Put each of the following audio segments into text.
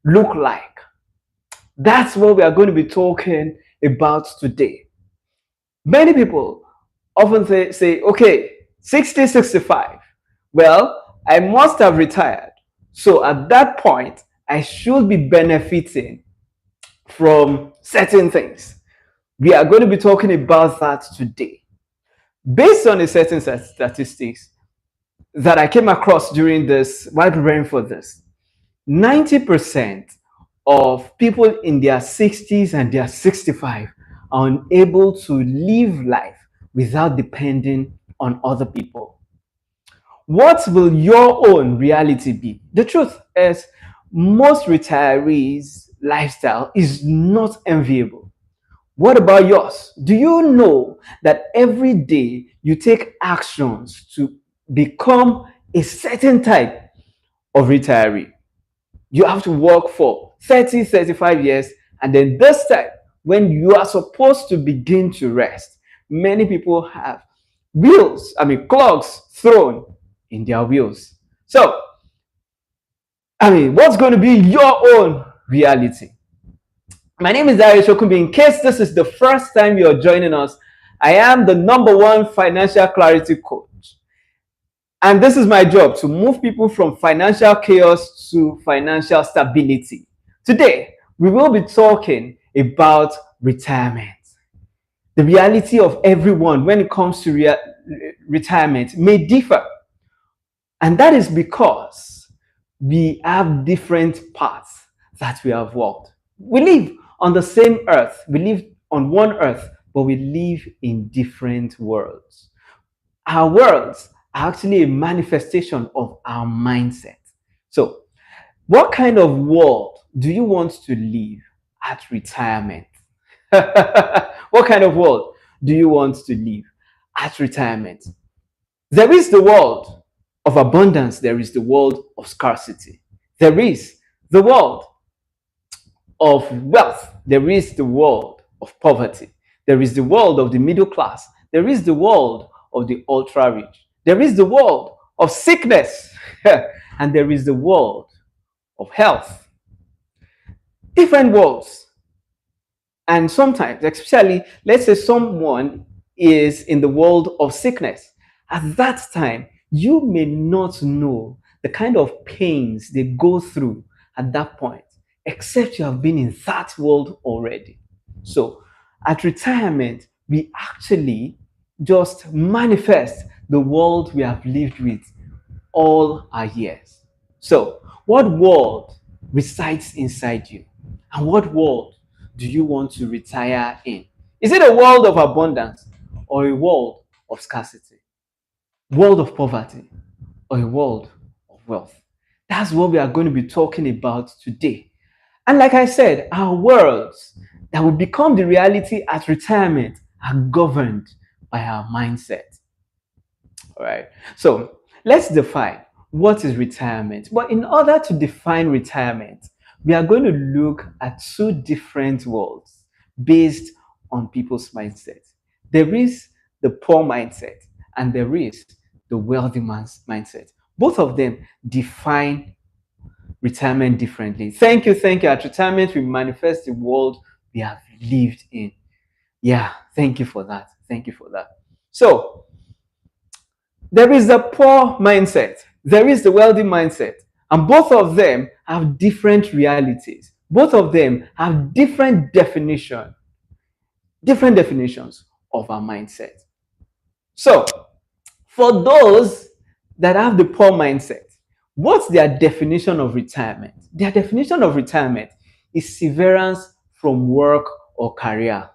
look like? That's what we are going to be talking about today. Many people often say okay, 60, 65. Well, I must have retired. So at that point, I should be benefiting from certain things. We are going to be talking about that today. Based on a certain statistics that I came across during this, while preparing for this, 90% of people in their 60s and their 65 are unable to live life without depending on other people. What will your own reality be? The truth is, most retirees' lifestyle is not enviable. What about yours? Do you know that every day you take actions to become a certain type of retiree? You have to work for 30, 35 years, and then this time, when you are supposed to begin to rest, many people have clogs thrown in their wheels. So, what's going to be your own reality? My name is Darius Okumbi. In case this is the first time you're joining us, I am the number one financial clarity coach. And this is my job, to move people from financial chaos to financial stability. Today, we will be talking about retirement. The reality of everyone when it comes to retirement may differ. And that is because we have different paths that we have walked. We live on the same earth, we live on one earth, but we live in different worlds. Our worlds are actually a manifestation of our mindset. So, what kind of world do you want to live at retirement? What kind of world do you want to live at retirement? There is the world of abundance, there is the world of scarcity. There is the world of wealth, there is the world of poverty. There is the world of the middle class, there is the world of the ultra rich. There is the world of sickness, and there is the world of health. Different worlds. And sometimes, especially, let's say someone is in the world of sickness. At that time, you may not know the kind of pains they go through at that point, except you have been in that world already. So, at retirement, we actually just manifest the world we have lived with all our years. So, what world resides inside you? And what world do you want to retire in? Is it a world of abundance or a world of scarcity? World of poverty or a world of wealth? That's what we are going to be talking about today. And like I said, our worlds that will become the reality at retirement are governed by our mindset. All right. So let's define what is retirement. But in order to define retirement, we are going to look at two different worlds based on people's mindset. There is the poor mindset and there is the wealthy man's mindset. Both of them define retirement differently. Thank you, thank you. At retirement, we manifest the world we have lived in. Yeah, thank you for that. Thank you for that. So, there is the poor mindset, there is the wealthy mindset, and both of them have different realities. Both of them have different definitions of our mindset. So, for those that have the poor mindset, what's their definition of retirement? Their definition of retirement is severance from work or career.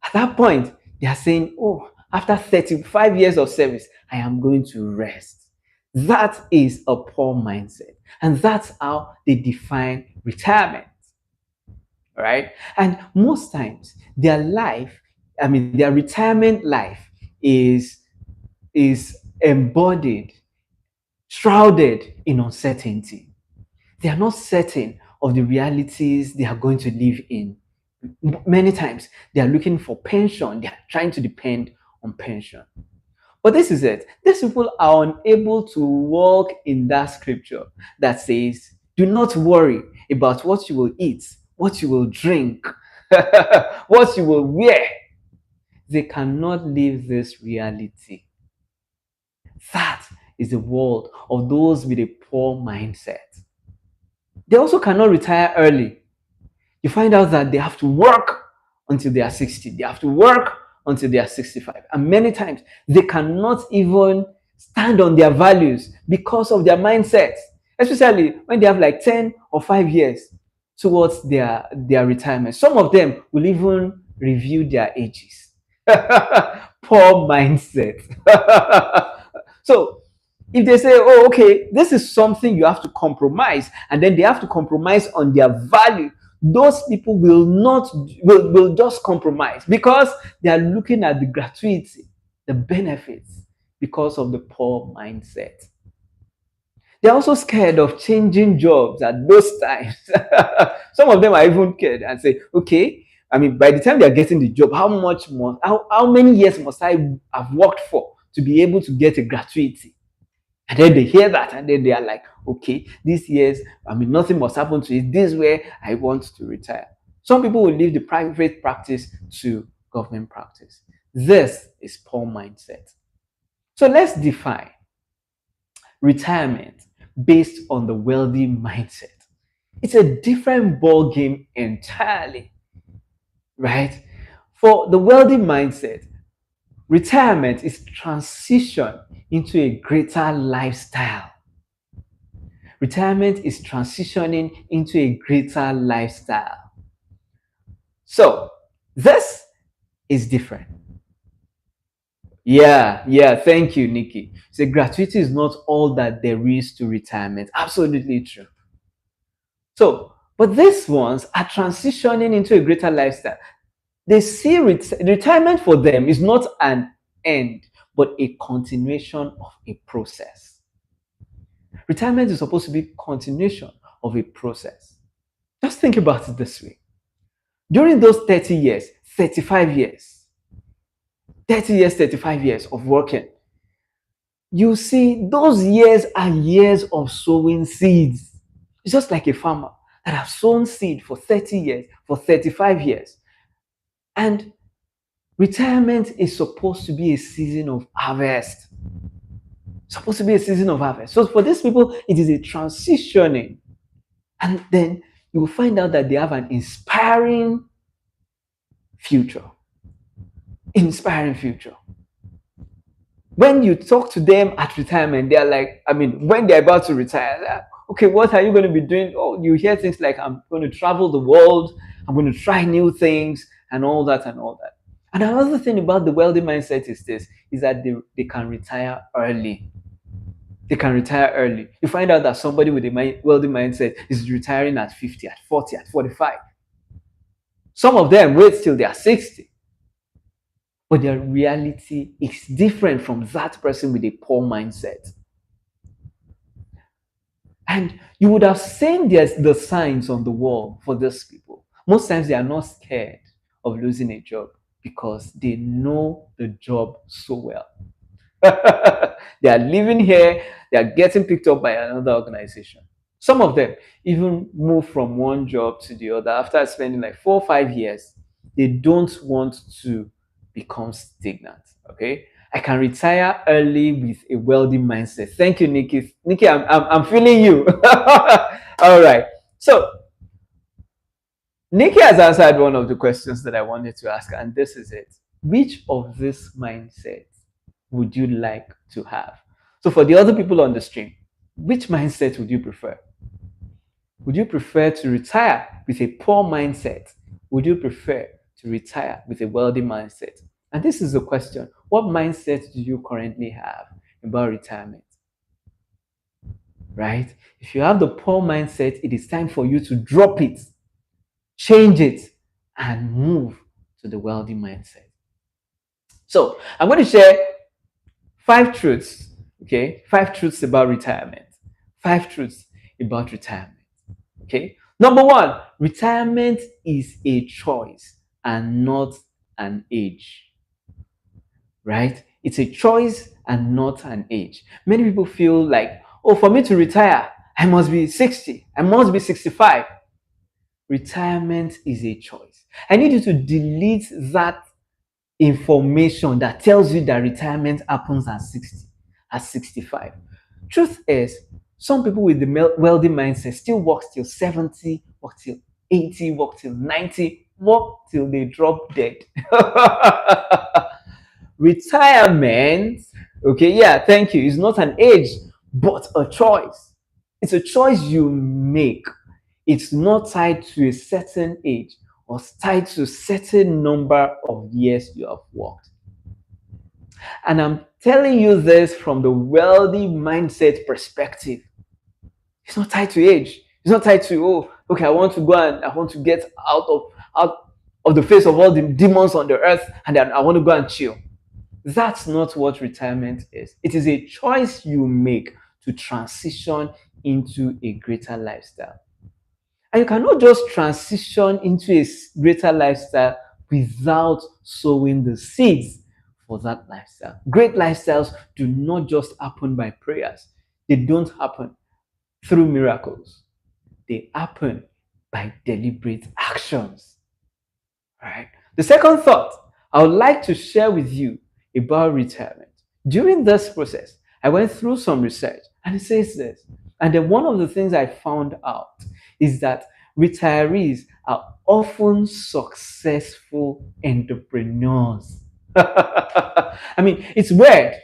At that point, they are saying, oh, after 35 years of service, I am going to rest. That is a poor mindset. And that's how they define retirement. Right? And most times, their retirement life is embodied, shrouded in uncertainty. They are not certain of the realities they are going to live in. Many times they are looking for pension, they are trying to depend on pension. But this is it. These people are unable to walk in that scripture that says, do not worry about what you will eat, what you will drink, what you will wear. They cannot live this reality. That is the world of those with a poor mindset. They also cannot retire early. You find out that they have to work until they are 60. They have to work until they are 65. And many times they cannot even stand on their values because of their mindset, especially when they have like 10 or 5 years towards their retirement. Some of them will even review their ages. Poor mindset. So if they say, oh, okay, this is something you have to compromise, and then they have to compromise on their value, those people will not will just compromise because they are looking at the gratuity, the benefits, because of the poor mindset. They're also scared of changing jobs at those times. Some of them are even scared and say, okay, I mean, by the time they're getting the job, how many years must I have worked for to be able to get a gratuity? And then they hear that and then they are like, okay, these years, I mean, nothing must happen to it. This is where I want to retire. Some people will leave the private practice to government practice. This is poor mindset. So let's define retirement based on the wealthy mindset. It's a different ball game entirely, right? For the wealthy mindset, retirement is transition into a greater lifestyle. Retirement is transitioning into a greater lifestyle. So, this is different. Yeah, thank you, Nikki. So, gratuity is not all that there is to retirement. Absolutely true. So, but these ones are transitioning into a greater lifestyle. They see retirement for them is not an end, but a continuation of a process. Retirement is supposed to be continuation of a process. Just think about it this way. During those 30 years, 35 years, 30 years, 35 years of working, you see those years are years of sowing seeds. It's just like a farmer that has sown seed for 30 years, for 35 years. And retirement is supposed to be a season of harvest. Supposed to be a season of harvest. So for these people, it is a transitioning. And then you will find out that they have an inspiring future. Inspiring future. When you talk to them at retirement, they're like, I mean, when they're about to retire, okay, what are you going to be doing? Oh, you hear things like, I'm going to travel the world, I'm going to try new things, and all that and all that. And another thing about the wealthy mindset is this, is that they can retire early. They can retire early. You find out that somebody with a wealthy mindset is retiring at 50, at 40, at 45. Some of them wait till they are 60. But their reality is different from that person with a poor mindset. And you would have seen the signs on the wall for these people. Most times they are not scared of losing a job because they know the job so well. They are living here, they are getting picked up by another organization. Some of them even move from one job to the other after spending like 4 or 5 years. They don't want to become stagnant. Okay, I can retire early with a wealthy mindset. Thank you, Nikki. Nikki, I'm feeling you. All right. So Nikki has answered one of the questions that I wanted to ask, and this is it. Which of this mindset would you like to have? So for the other people on the stream, which mindset would you prefer? Would you prefer to retire with a poor mindset? Would you prefer to retire with a wealthy mindset? And this is the question. What mindset do you currently have about retirement? Right? If you have the poor mindset, it is time for you to drop it, change it, and move to the wealthy mindset. So I'm going to share 5 truths, okay? 5 truths about retirement. 5 truths about retirement, okay? Number 1, retirement is a choice and not an age, right? It's a choice and not an age. Many people feel like, oh, for me to retire, I must be 60, I must be 65. Retirement is a choice. I need you to delete that information that tells you that retirement happens at 60, at 65. Truth is, some people with the wealthy mindset still work till 70, work till 80, work till 90, work till they drop dead. Retirement, okay, yeah, thank you, is not an age, but a choice. It's a choice you make. It's not tied to a certain age or tied to a certain number of years you have worked. And I'm telling you this from the wealthy mindset perspective. It's not tied to age. It's not tied to, oh, okay, I want to go and I want to get out of the face of all the demons on the earth, and then I want to go and chill. That's not what retirement is. It is a choice you make to transition into a greater lifestyle. And you cannot just transition into a greater lifestyle without sowing the seeds for that lifestyle. Great lifestyles do not just happen by prayers, they don't happen through miracles, they happen by deliberate actions. All right. The second thought I would like to share with you about retirement. During this process, I went through some research and it says this. And then one of the things I found out is that retirees are often successful entrepreneurs. I mean, it's weird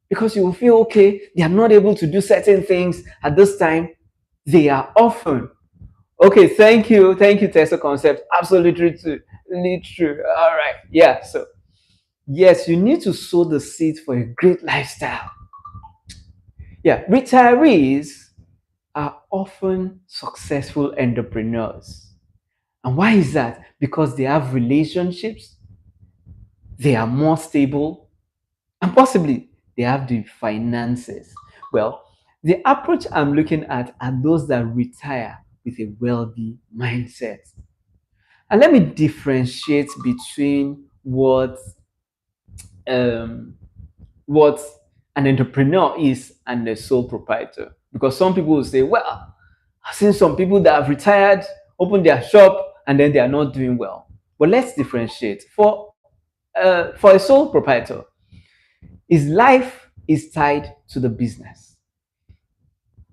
because you will feel okay, they are not able to do certain things at this time. They are often. Okay, thank you, Tesla Concept. Absolutely true. True. All right. Yeah. So, yes, you need to sow the seed for a great lifestyle. Yeah, retirees are often successful entrepreneurs. And why is that? Because they have relationships, they are more stable, and possibly they have the finances. Well, the approach I'm looking at are those that retire with a wealthy mindset. And let me differentiate between um, what an entrepreneur is and a sole proprietor. Because some people will say, well, I've seen some people that have retired, opened their shop, and then they are not doing well. But let's differentiate. For a sole proprietor, his life is tied to the business.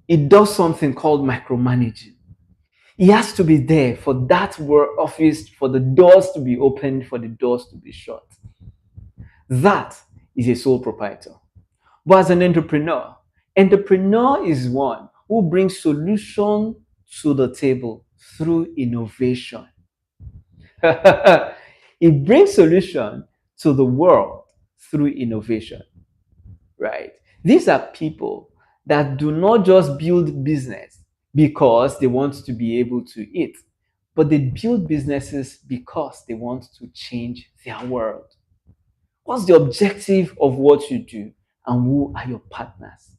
It does something called micromanaging. He has to be there for that work office, for the doors to be opened, for the doors to be shut. That is a sole proprietor. But as an entrepreneur is one who brings solution to the table through innovation. He brings solution to the world through innovation, right? These are people that do not just build business because they want to be able to eat, but they build businesses because they want to change their world. What's the objective of what you do, and who are your partners?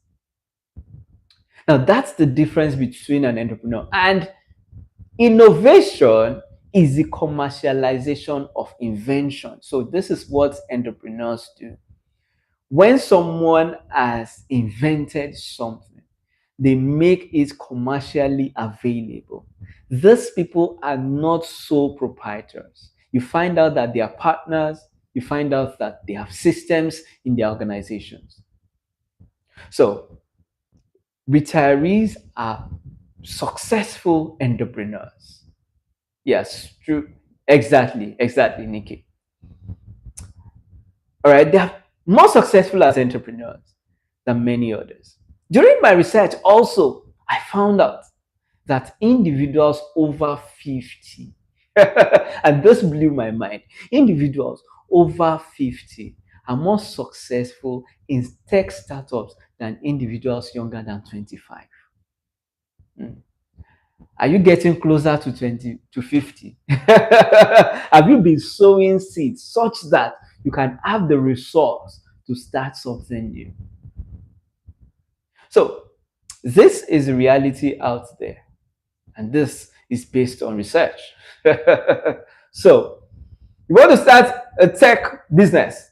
Now, that's the difference between an entrepreneur and innovation is the commercialization of invention. So, this is what entrepreneurs do. When someone has invented something, they make it commercially available. These people are not sole proprietors. You find out that they are partners, you find out that they have systems in their organizations. So, retirees are successful entrepreneurs. Yes, true. Exactly, Nikki. All right, they are more successful as entrepreneurs than many others. During my research, also, I found out that individuals over 50, and this blew my mind, individuals over 50 are more successful in tech startups than individuals younger than 25. Mm. Are you getting closer to 20 to 50? Have you been sowing seeds such that you can have the resource to start something new? So, this is a reality out there, and this is based on research. So, you want to start a tech business?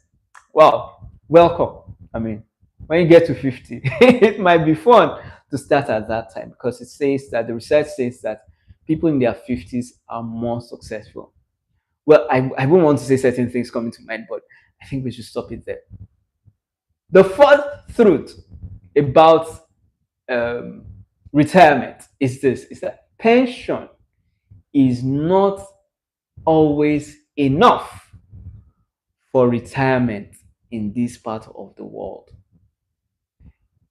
Well, welcome. I mean, when you get to 50, it might be fun to start at that time because it says that the research says that people in their 50s are more successful. Well, I won't want to say certain things coming to mind, but I think we should stop it there. The fourth truth about um, retirement is this: is that pension is not always enough for retirement in this part of the world.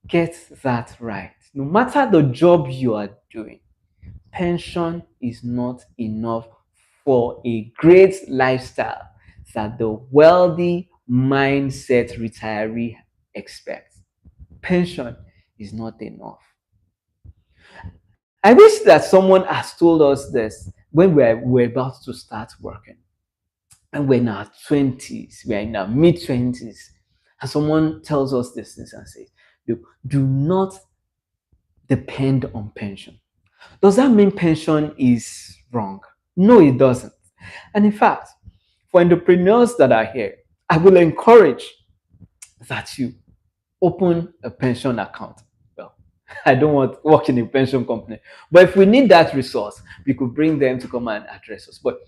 Get that right. No matter the job you are doing, pension is not enough for a great lifestyle that the wealthy mindset retiree expects. Pension is not enough. I wish that someone has told us this when we're about to start working. And we're in our 20s, we're in our mid 20s, and someone tells us this and says, look, do not depend on pension. Does that mean pension is wrong? No, it doesn't. And in fact, for entrepreneurs that are here, I will encourage that you open a pension account. Well, I don't want to work in a pension company, but if we need that resource, we could bring them to come and address us. But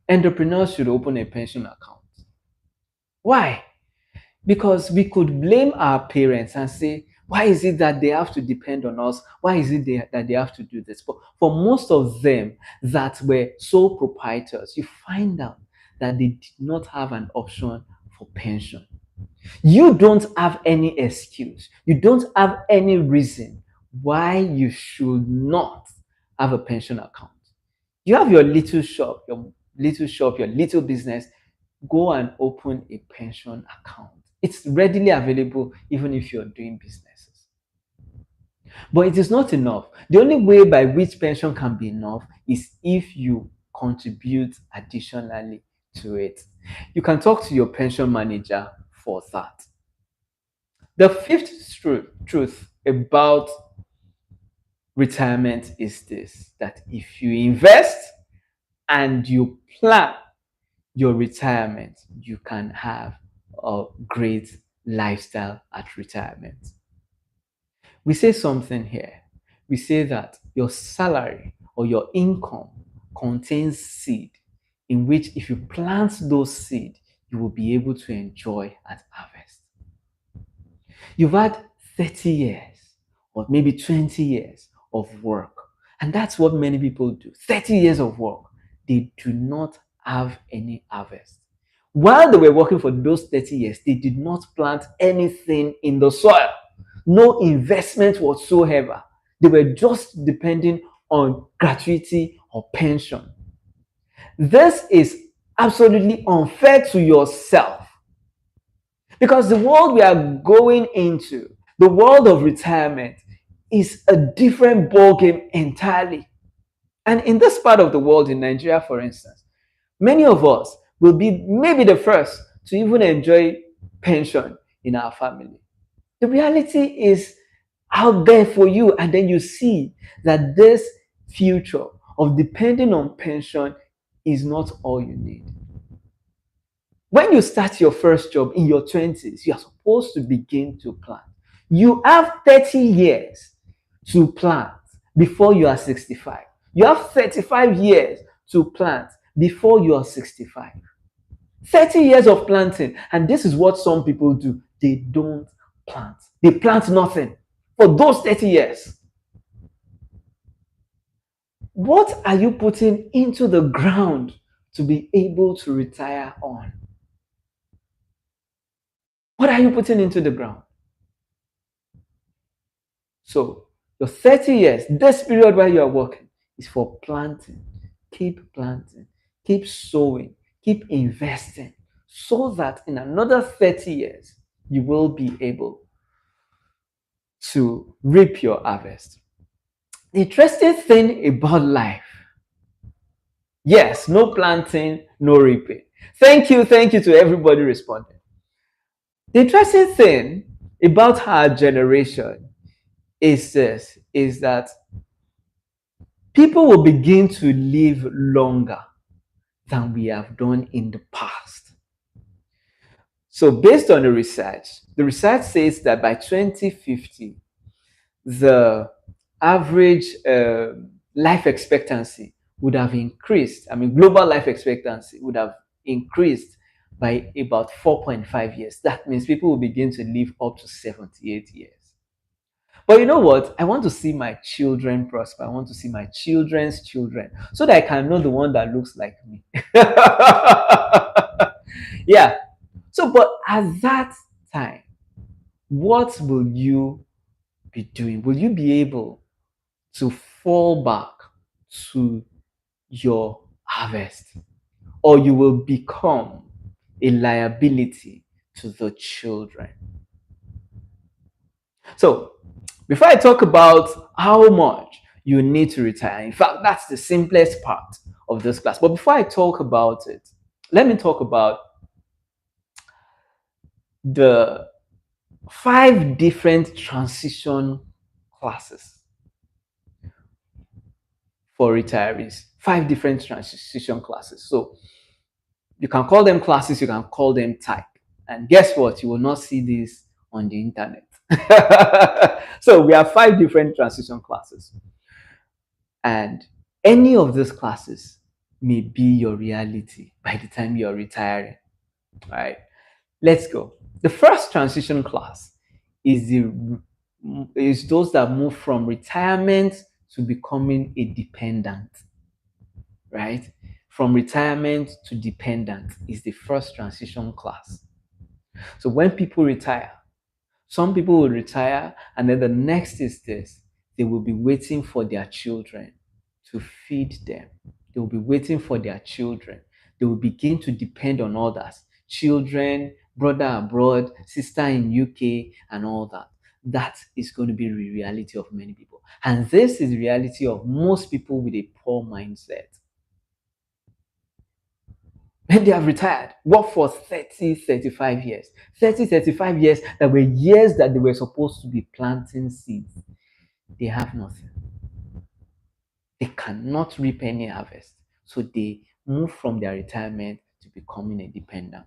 entrepreneurs should open a pension account. Why? Because we could blame our parents and say, why is it that they have to depend on us? Why is it that they have to do this? But for most of them that were sole proprietors, you find out that they did not have an option for pension. You don't have any excuse. You don't have any reason why you should not have a pension account. You have your little shop, your little business. Go and open a pension account. It's readily available even if you're doing businesses. But it is not enough. The only way by which pension can be enough is if you contribute additionally to it. You can talk to your pension manager for that. The fifth truth about retirement is this: that if you invest and you plan your retirement, you can have a great lifestyle at retirement. We say something here. We say that your salary or your income contains seed, in which if you plant those seed, you will be able to enjoy at harvest. You've had 30 years or maybe 20 years of work, and that's what many people do. 30 years of work, they do not have any harvest. While they were working for those 30 years, they did not plant anything in the soil, no investment whatsoever. They were just depending on gratuity or pension. This is absolutely unfair to yourself, because the world we are going into, the world of retirement, is a different ballgame entirely. And in this part of the world, in Nigeria, for instance, many of us will be maybe the first to even enjoy pension in our family. The reality is out there for you, and then you see that this future of depending on pension is not all you need. When you start your first job in your 20s, you are supposed to begin to plan. You have 30 years to plant before you are 65. You have 35 years to plant before you are 65. 30 years of planting, and this is what some people do. They don't plant. They plant nothing for those 30 years. What are you putting into the ground to be able to retire on? What are you putting into the ground? So, your 30 years, this period where you are working, is for planting. Planting, keep sowing, keep investing, so that in another 30 years, you will be able to reap your harvest. The interesting thing about life, yes, no planting, no reaping. Thank you to everybody responding. The interesting thing about our generation is this: is that people will begin to live longer than we have done in the past. So based on the research says that by 2050, the average life expectancy would have increased. I mean, global life expectancy would have increased by about 4.5 years. That means people will begin to live up to 78 years. But you know what? I want to see my children prosper. I want to see my children's children so that I can know the one that looks like me. Yeah. So, but at that time, what will you be doing? Will you be able to fall back to your harvest, or you will become a liability to the children? So, before I talk about how much you need to retire, in fact, that's the simplest part of this class. But before I talk about it, let me talk about the 5 different transition classes for retirees. 5 different transition classes. So you can call them classes, you can call them type. And guess what? You will not see this on the internet. So we have 5 different transition classes. And any of these classes may be your reality by the time you're retiring. All right. Let's go. The first transition class is those that move from retirement to becoming a dependent. Right? From retirement to dependent is the first transition class. So when people retire, some people will retire, and then the next is this: they will be waiting for their children to feed them. They will be waiting for their children. They will begin to depend on others, children, brother abroad, sister in UK, and all that. That is going to be the reality of many people. And this is the reality of most people with a poor mindset. When they have retired, work for 30, 35 years. 30, 35 years that were years that they were supposed to be planting seeds. They have nothing. They cannot reap any harvest. So they move from their retirement to becoming a dependent.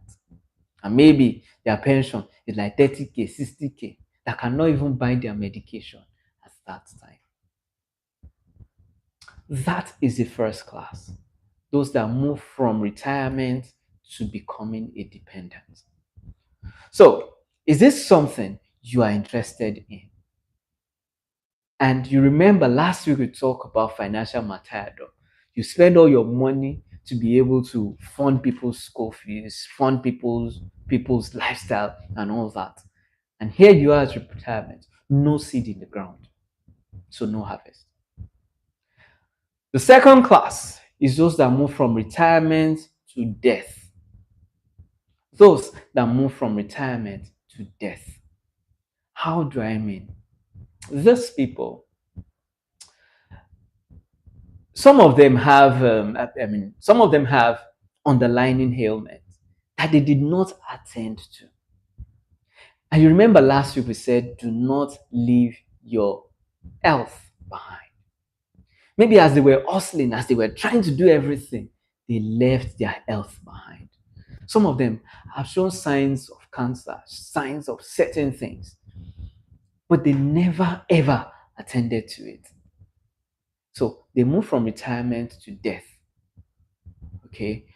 And maybe their pension is like 30K, 60K, that cannot even buy their medication at that time. That is the first class. Those that move from retirement to becoming a dependent. So, is this something you are interested in? And you remember last week we talked about financial martyrdom. You spend all your money to be able to fund people's school fees, fund people's lifestyle and all that. And here you are at retirement, no seed in the ground, so no harvest. The second class is those that move from retirement to death. Those that move from retirement to death. How do I mean? These people, some of them have, some of them have underlying ailments that they did not attend to. And you remember last week we said, do not leave your health behind. Maybe as they were hustling, as they were trying to do everything, they left their health behind. Some of them have shown signs of cancer, signs of certain things, but they never ever attended to it. So they move from retirement to death. Okay.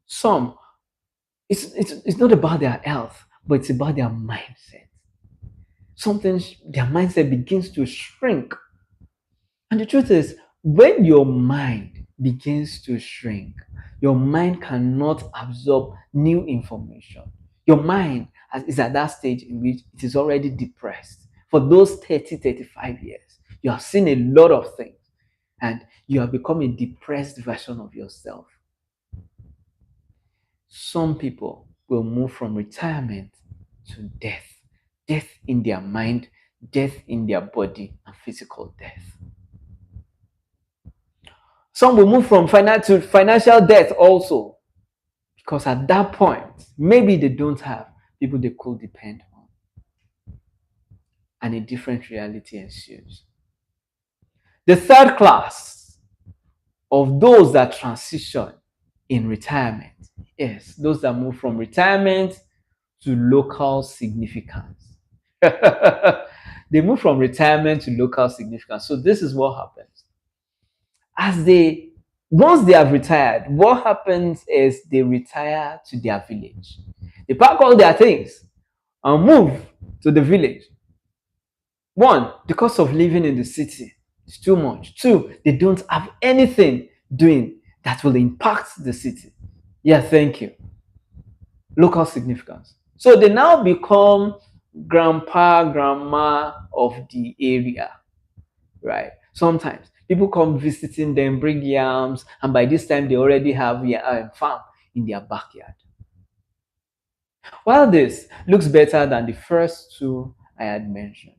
Some, it's not about their health, but it's about their mindset. Something, their mindset begins to shrink. And the truth is, when your mind begins to shrink, your mind cannot absorb new information. Your mind is at that stage in which it is already depressed. For those 30, 35 years, you have seen a lot of things and you have become a depressed version of yourself. Some people will move from retirement to death. Death in their mind, death in their body, and physical death. Some will move from financial death also, because at that point, maybe they don't have people they could depend on, and a different reality ensues. The third class of those that transition in retirement is those that move from retirement to local significance. They move from retirement to local significance. So this is what happens. As they Once they have retired, what happens is they retire to their village. They pack all their things and move to the village. One, the cost of living in the city is too much. Two, they don't have anything doing that will impact the city. Yeah, thank you. Local significance. So they now become grandpa, grandma of the area, right? Sometimes people come visiting them, bring yams, and by this time they already have a farm in their backyard. While this looks better than the first two I had mentioned,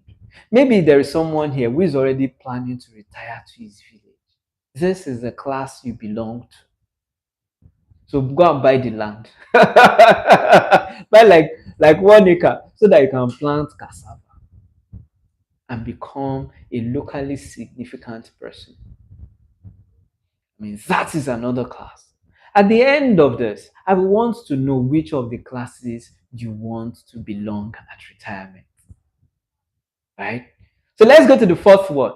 maybe there is someone here who is already planning to retire to his village. This is the class you belong to. So go and buy the land. Buy like 1 acre so that you can plant cassava and become a locally significant person. I mean, that is another class. At the end of this, I want to know which of the classes you want to belong at retirement. Right? So let's go to the fourth one.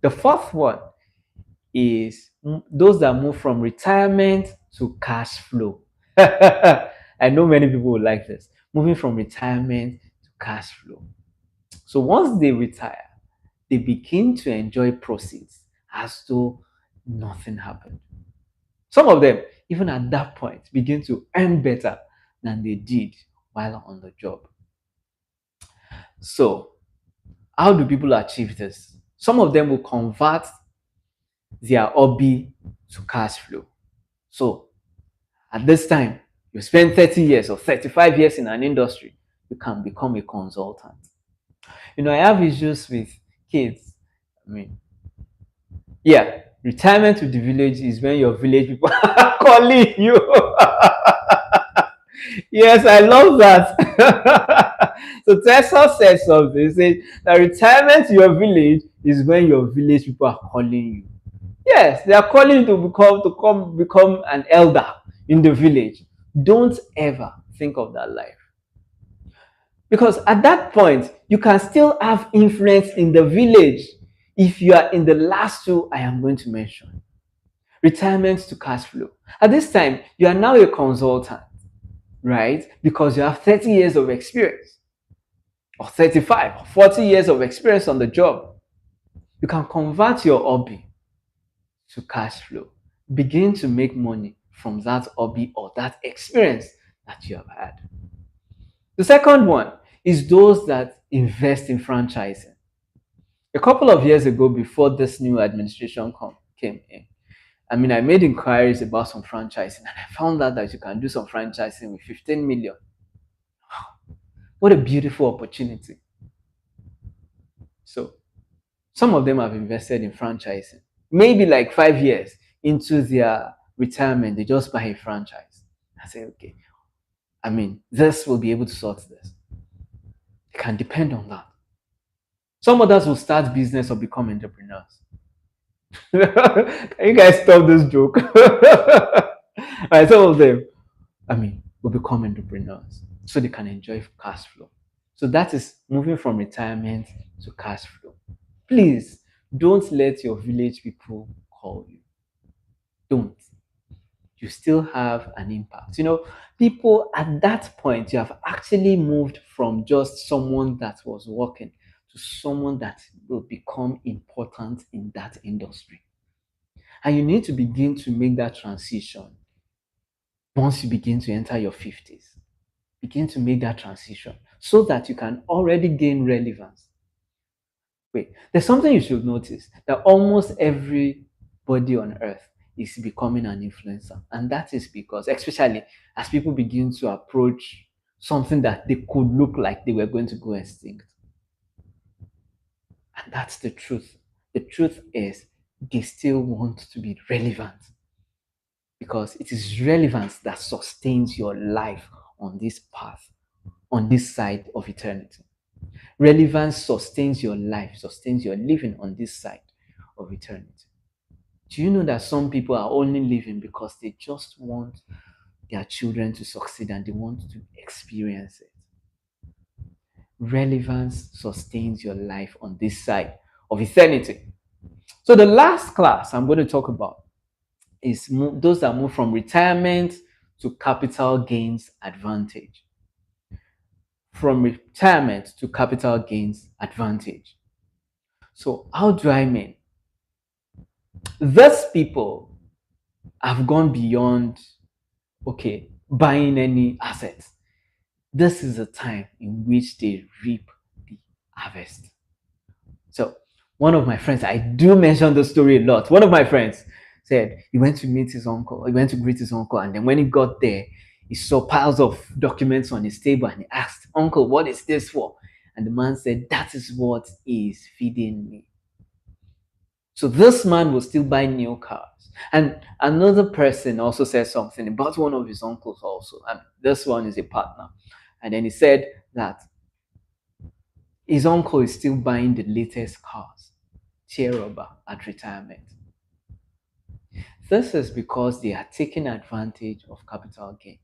The fourth one is those that move from retirement to cash flow. I know many people would like this. Moving from retirement to cash flow. So once they retire, they begin to enjoy proceeds as though nothing happened. Some of them, even at that point, begin to earn better than they did while on the job. So, how do people achieve this? Some of them will convert their hobby to cash flow. So, at this time, you spend 30 years or 35 years in an industry, you can become a consultant. I have issues with kids. I mean, yeah, retirement to the village is when your village people are calling you. Yes, I love that. So Tesla said something. He said that retirement to your village is when your village people are calling you. Yes, they are calling you to become an elder in the village. Don't ever think of that life. Because at that point, you can still have influence in the village if you are in the last two I am going to mention. Retirement to cash flow. At this time, you are now a consultant, right? Because you have 30 years of experience, or 35, or 40 years of experience on the job. You can convert your hobby to cash flow. Begin to make money from that hobby or that experience that you have had. The second one is those that invest in franchising. A couple of years ago, before this new administration came in, I made inquiries about some franchising and I found out that you can do some franchising with 15 million. What a beautiful opportunity. So, some of them have invested in franchising. Maybe like 5 years into their retirement, they just buy a franchise. I say, okay, this will be able to sort this. You can depend on that. Some others will start business or become entrepreneurs. Can you guys stop this joke? Right, some of them, will become entrepreneurs so they can enjoy cash flow. So that is moving from retirement to cash flow. Please don't let your village people call you. Don't. You still have an impact. People at that point, you have actually moved from just someone that was working to someone that will become important in that industry. And you need to begin to make that transition once you begin to enter your 50s. Begin to make that transition so that you can already gain relevance. Wait, there's something you should notice that almost everybody on earth is becoming an influencer. And that is because, especially as people begin to approach something that they could look like they were going to go extinct. And that's the truth. The truth is, they still want to be relevant because it is relevance that sustains your life on this path, on this side of eternity. Relevance sustains your life, sustains your living on this side of eternity. Do you know that some people are only living because they just want their children to succeed and they want to experience it? Relevance sustains your life on this side of eternity. So the last class I'm going to talk about is those that move from retirement to capital gains advantage. From retirement to capital gains advantage. So how do I mean? These people have gone beyond, okay, buying any assets. This is a time in which they reap the harvest. So one of my friends, I do mention the story a lot. One of my friends said he went to meet his uncle, he went to greet his uncle, and then when he got there, he saw piles of documents on his table and he asked, Uncle, what is this for? And the man said, That is what is feeding me. So this man will still buy new cars. And another person also said something about one of his uncles also. And this one is a partner. And then he said that his uncle is still buying the latest cars, tear rubber at retirement. This is because they are taking advantage of capital gain.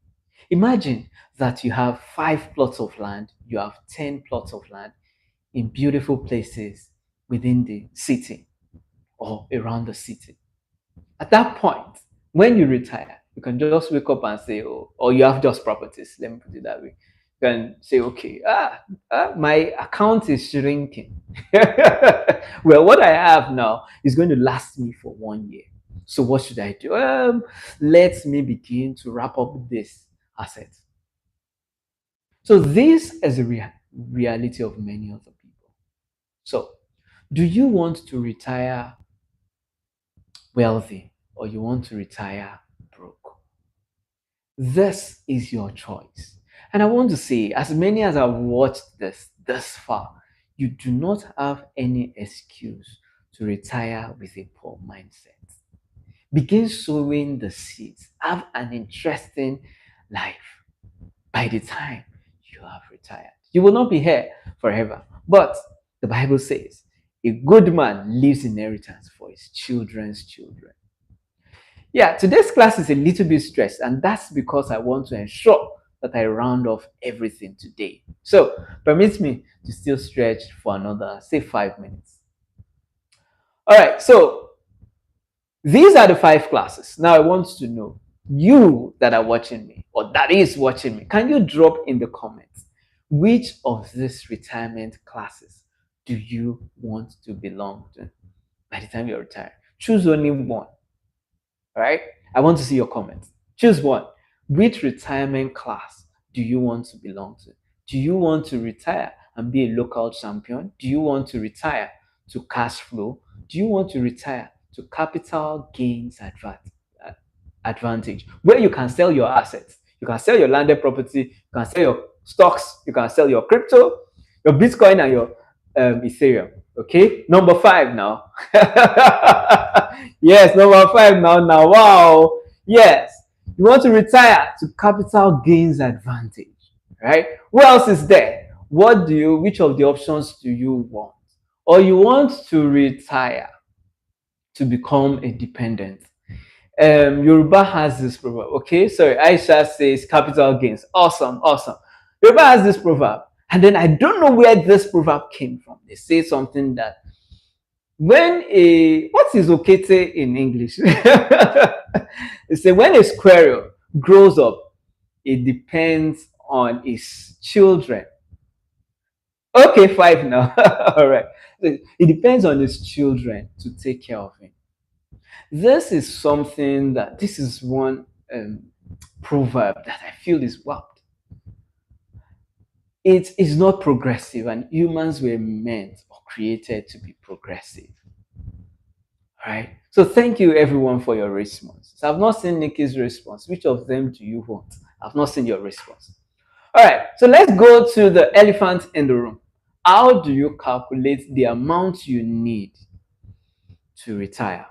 Imagine that you have 5 plots of land, you have 10 plots of land in beautiful places within the city or around the city. At that point, when you retire, you can just wake up and say, oh, or you have just properties, let me put it that way. You can say, okay, my account is shrinking. Well, what I have now is going to last me for 1 year. So what should I do? Let me begin to wrap up this asset. So this is a reality of many other people. So do you want to retire wealthy or you want to retire broke? This is your choice. And I want to say, as many as have watched this thus far, you do not have any excuse to retire with a poor mindset. Begin sowing the seeds. Have an interesting life by the time you have retired. You will not be here forever. But the Bible says, a good man leaves inheritance for his children's children. Yeah, today's class is a little bit stressed, and that's because I want to ensure that I round off everything today. So, permit me to still stretch for another, say, 5 minutes. All right, so these are the 5 classes. Now, I want to know, you that are watching me, or that is watching me, can you drop in the comments which of these retirement classes do you want to belong to by the time you're retired? Choose only one. All right, I want to see your comments. Choose one. Which retirement class do you want to belong to? Do you want to retire and be a local champion? Do you want to retire to cash flow? Do you want to retire to capital gains advantage, where you can sell your assets? You can sell your landed property, you can sell your stocks, you can sell your crypto, your Bitcoin, and your Ethereum. Okay, number 5 now. Yes, number 5 now. Now, wow. Yes, you want to retire to capital gains advantage, right? What else is there? Which of the options do you want? Or you want to retire to become a dependent? Yoruba has this proverb. Okay, sorry, Aisha says capital gains. Awesome, awesome. Yoruba has this proverb, and then I don't know where this proverb came from. They say something that what is okete in English? They say when a squirrel grows up, it depends on its children. Okay, 5 now. All right. It depends on his children to take care of him. This is one proverb that I feel is warped. It is not progressive, and humans were meant or created to be progressive. All right. So thank you everyone for your response. So I've not seen Nikki's response. Which of them do you want? I've not seen your response. All right. So let's go to the elephant in the room. How do you calculate the amount you need to retire?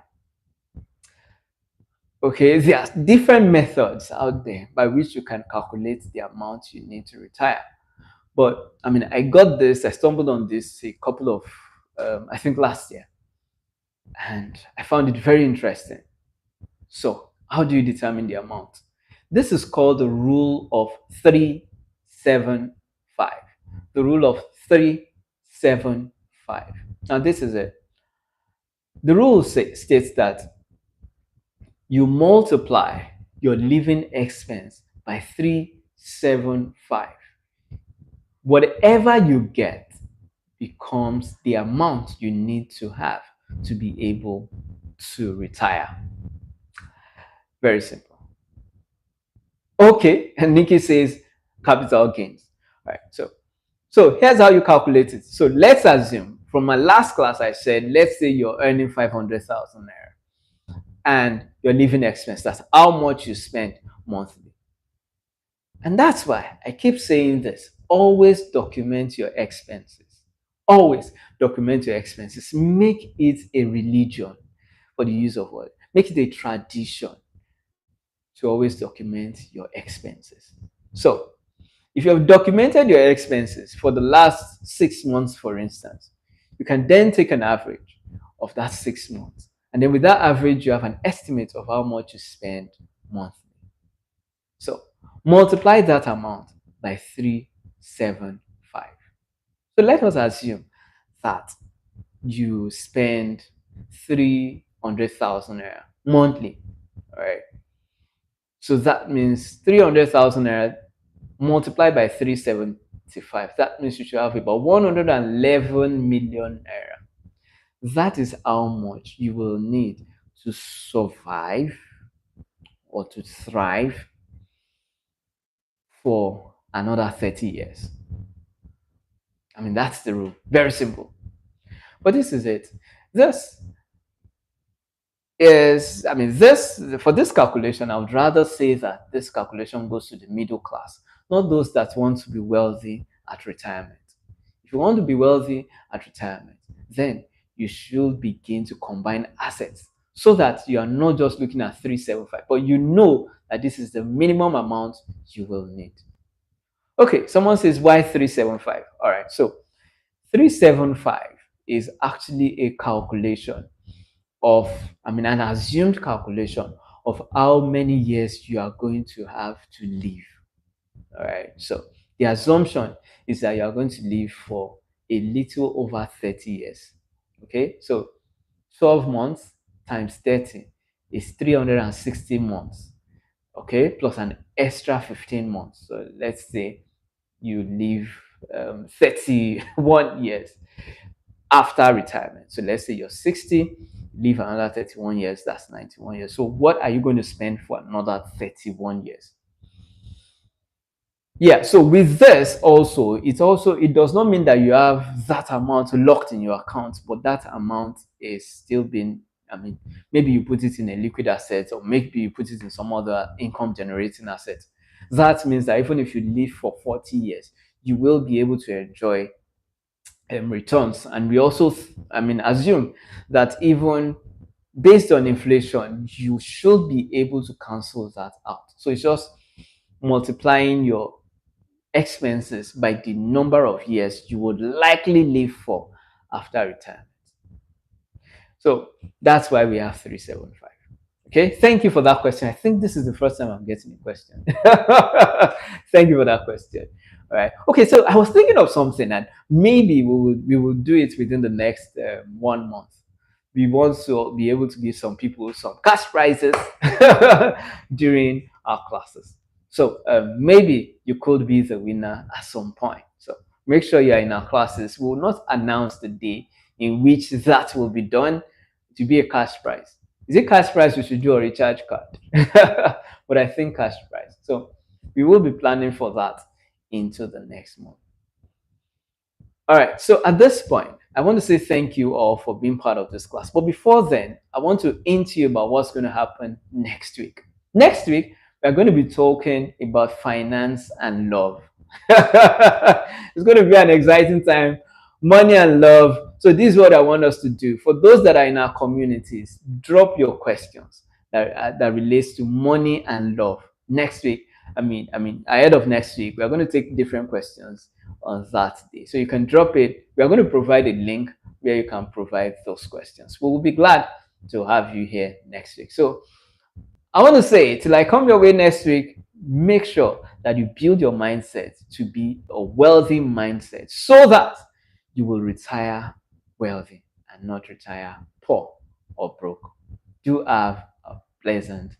Okay, there are different methods out there by which you can calculate the amount you need to retire. But I mean, I stumbled on this a couple of, I think last year, and I found it very interesting. So, how do you determine the amount? This is called the rule of 375. The rule of 375. Now, this is it. The rule states that you multiply your living expense by 375. Whatever you get becomes the amount you need to have to be able to retire. Very simple. Okay, and Nikki says capital gains. All right, so here's how you calculate it. So let's assume from my last class I said, let's say you're earning 500,000 naira and your living expense, that's how much you spend monthly. And that's why I keep saying this. Always document your expenses. Always document your expenses. Make it a religion for the use of word. Make it a tradition to always document your expenses. So, if you have documented your expenses for the last 6 months, for instance, you can then take an average of that 6 months. And then with that average, you have an estimate of how much you spend monthly. So multiply that amount by 375. So let us assume that you spend 300,000 naira monthly. All right. So that means 300,000 naira multiplied by 375. That means you should have about 111 million naira. That is how much you will need to survive or to thrive for another 30 years. I mean, that's the rule. Very simple. But this is it. This is, I mean, this, for this calculation, I would rather say that this calculation goes to the middle class, not those that want to be wealthy at retirement. If you want to be wealthy at retirement, then you should begin to combine assets so that you are not just looking at 375, but you know that this is the minimum amount you will need. Okay, someone says, why 375? All right, so 375 is actually a calculation of, I mean, an assumed calculation of how many years you are going to have to live. All right, so the assumption is that you are going to live for a little over 30 years. Okay, so 12 months times 30 is 360 months. Okay, plus an extra 15 months. So let's say you live 31 years after retirement. So let's say you're 60, live another 31 years, that's 91 years. So what are you going to spend for another 31 years? Yeah, so with this also, it does not mean that you have that amount locked in your account, but that amount is still being, I mean, maybe you put it in a liquid asset or maybe you put it in some other income generating asset. That means that even if you live for 40 years, you will be able to enjoy returns. And we also, I mean, assume that even based on inflation, you should be able to cancel that out. So it's just multiplying your expenses by the number of years you would likely live for after retirement. So that's why we have 375. Okay, thank you for that question. I think this is the first time I'm getting a question. Thank you for that question. All right. Okay, so I was thinking of something, and maybe we will do it within the next 1 month. We want to be able to give some people some cash prizes during our classes. So maybe you could be the winner at some point. So make sure you are in our classes. We will not announce the day in which that will be done. To be a cash prize. Is it cash prize we should do a recharge card? But I think cash prize. So we will be planning for that into the next month. All right. So at this point, I want to say thank you all for being part of this class. But before then, I want to hint you about what's going to happen next week. Next week, we're going to be talking about finance and love. It's going to be an exciting time. Money and love. So this is what I want us to do. For those that are in our communities, drop your questions that relates to money and love. Next week, ahead of next week, we're going to take different questions on that day. So you can drop it. We are going to provide a link where you can provide those questions. We will be glad to have you here next week. So I want to say, till I come your way next week, make sure that you build your mindset to be a wealthy mindset so that you will retire wealthy and not retire poor. or broke. Do have a pleasant